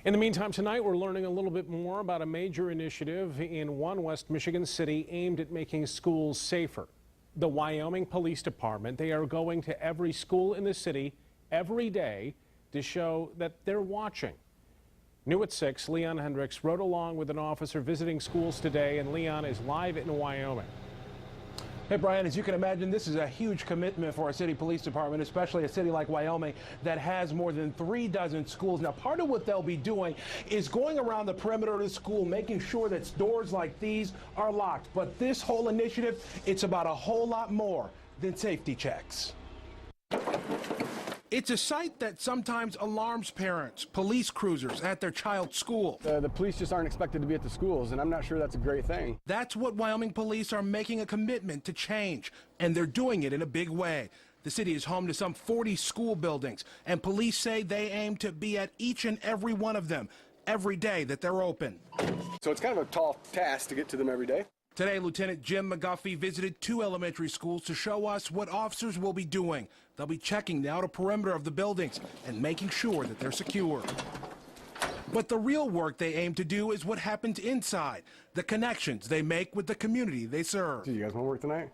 In the meantime, tonight we're learning a little bit more about a major initiative in one West Michigan city aimed at making schools safer. The Wyoming Police Department, they are going to every school in the city every day to show that they're watching. New at 6, Leon Hendricks rode along with an officer visiting schools today, and Leon is live in Wyoming. Hey, Brian, as you can imagine, this is a huge commitment for a city police department, especially a city like Wyoming that has more than 36 schools. Now, part of what they'll be doing is going around the perimeter of the school, making sure that doors like these are locked. But this whole initiative, it's about a whole lot more than safety checks. It's a sight that sometimes alarms parents, police cruisers at their child's school. The police just aren't expected to be at the schools, and I'm not sure that's a great thing. That's what Wyoming police are making a commitment to change, and they're doing it in a big way. The city is home to some 40 school buildings, and police say they aim to be at each and every one of them every day that they're open. So it's kind of a tall task to get to them every day. Today, Lieutenant Jim McGuffey visited 2 elementary schools to show us what officers will be doing. They'll be checking the outer perimeter of the buildings and making sure that they're secure. But the real work they aim to do is what happens inside, the connections they make with the community they serve. You guys want to work tonight?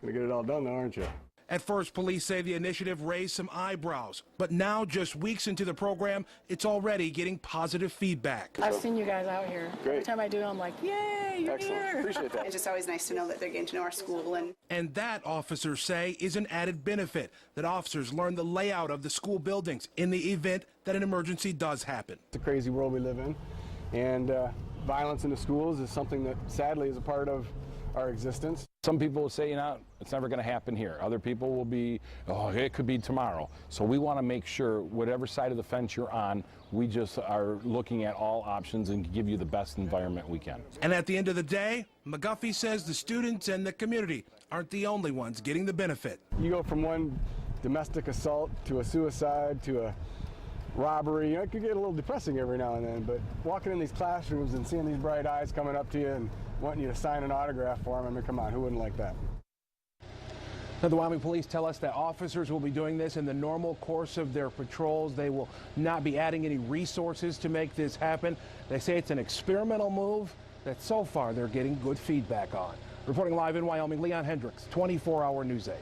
Gonna get it all done, though, aren't you? At first, police say the initiative raised some eyebrows, but now, just weeks into the program, it's already getting positive feedback. I've seen you guys out here. Great. Every time I do, I'm like, yay, you're Excellent. here. Appreciate that. It's just always nice to know that they're getting to know our school. And that, officers say, is an added benefit, that officers learn the layout of the school buildings in the event that an emergency does happen. It's a crazy world we live in, and violence in the schools is something that sadly is a part of our existence. Some people will say, it's never going to happen here. Other people will be, oh, it could be tomorrow. So we want to make sure whatever side of the fence you're on, we just are looking at all options and give you the best environment we can. And at the end of the day, McGuffey says the students and the community aren't the only ones getting the benefit. You go from one domestic assault to a suicide to a robbery. It could get a little depressing every now and then, but walking in these classrooms and seeing these bright eyes coming up to you and wanting you to sign an autograph for them, I mean, come on, who wouldn't like that? Now, the Wyoming police tell us that officers will be doing this in the normal course of their patrols. They will not be adding any resources to make this happen. They say it's an experimental move that so far they're getting good feedback on. Reporting live in Wyoming, Leon Hendricks, 24-hour News 8.